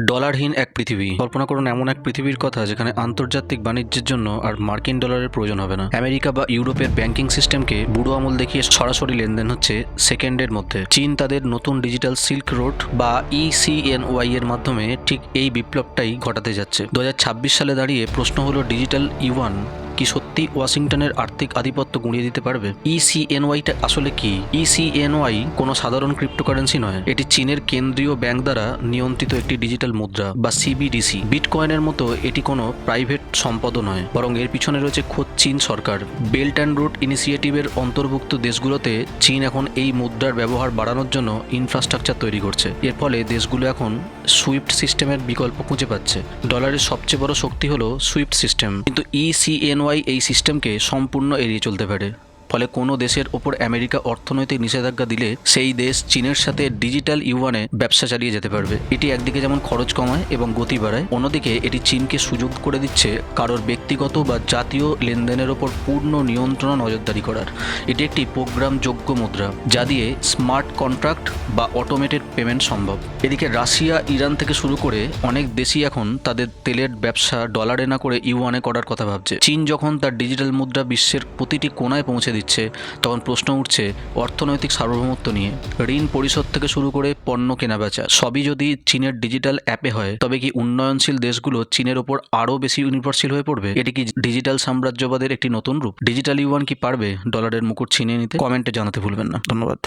ডলারহীন এক পৃথিবী কল্পনা করুন, এমন এক পৃথিবীর কথা যেখানে আন্তর্জাতিক বাণিজ্যের জন্য আর মার্কিন ডলারের প্রয়োজন হবে না। আমেরিকা বা ইউরোপের ব্যাংকিং সিস্টেমকে বুড়ো আঙুল দেখিয়ে সরাসরি লেনদেন হচ্ছে সেকেন্ডের মধ্যে। চীন তাদের নতুন ডিজিটাল সিল্ক রোড বা ইসিএনওয়াই এর মাধ্যমে ঠিক এই বিপ্লবটাই ঘটাতে যাচ্ছে। 2026 সালে দাঁড়িয়ে প্রশ্ন হলো, ডিজিটাল ইউয়ান কি সত্যি ওয়াশিংটনের আর্থিক আধিপত্য গুঁড়িয়ে দিতে পারবে? ইসিএনওয়াইটা আসলে কি? ইসিএনওয়াই কোনো সাধারণ ক্রিপ্টোকারেন্সি নয়, এটি চীনের কেন্দ্রীয় ব্যাংক দ্বারা নিয়ন্ত্রিত একটি ডিজিটাল মুদ্রা বা সিবিডিসি। বিটকয়েনের মতো এটি কোনো প্রাইভেট সম্পদও নয়, বরং এর পিছনে রয়েছে খোদ চীন সরকার। বেল্ট অ্যান্ড রোড ইনিশিয়েটিভের অন্তর্ভুক্ত দেশগুলোতে চীন এখন এই মুদ্রার ব্যবহার বাড়ানোর জন্য ইনফ্রাস্ট্রাকচার তৈরি করছে। এর ফলে দেশগুলো এখন সুইফট সিস্টেমের বিকল্প খুঁজে পাচ্ছে। ডলারের সবচেয়ে বড় শক্তি হলো সুইফট সিস্টেম, কিন্তু ইসিএনওয়াই এই সিস্টেমকে সম্পূর্ণ এড়িয়ে চলতে পারে। ফলে কোনো দেশের ওপর আমেরিকা অর্থনৈতিক নিষেধাজ্ঞা দিলে সেই দেশ চীনের সাথে ডিজিটাল ইউয়ানে ব্যবসা চালিয়ে যেতে পারবে। এটি একদিকে যেমন খরচ কমায় এবং গতি বাড়ায়, অন্যদিকে এটি চীনকে সুযোগ করে দিচ্ছে কারোর ব্যক্তিগত বা জাতীয় লেনদেনের ওপর পূর্ণ নিয়ন্ত্রণ নজরদারি করার। এটি একটি প্রোগ্রামযোগ্য মুদ্রা যা দিয়ে স্মার্ট কন্ট্রাক্ট বা অটোমেটেড পেমেন্ট সম্ভব। এদিকে রাশিয়া, ইরান থেকে শুরু করে অনেক দেশই এখন তাদের তেলের ব্যবসা ডলারে না করে ইউয়ানে করার কথা ভাবছে। চীন যখন তার ডিজিটাল মুদ্রা বিশ্বের প্রতিটি কোণায় পৌঁছে দিচ্ছে, তখন প্রশ্ন উঠছে অর্থনৈতিক সার্বভৌমত্ব নিয়ে। ঋণ পরিশোধ থেকে শুরু করে পণ্য কেনাবেচা সবই যদি চীনের ডিজিটাল অ্যাপে হয়, তবে কি উন্নয়নশীল দেশগুলো চীনের ওপর আরও বেশি নির্ভরশীল হয়ে পড়বে? এটি কি ডিজিটাল সাম্রাজ্যবাদের একটি নতুন রূপ? ডিজিটাল ইউয়ান কি পারবে ডলারের মুকুট ছিনিয়ে নিতে? কমেন্টে জানাতে ভুলবেন না। ধন্যবাদ।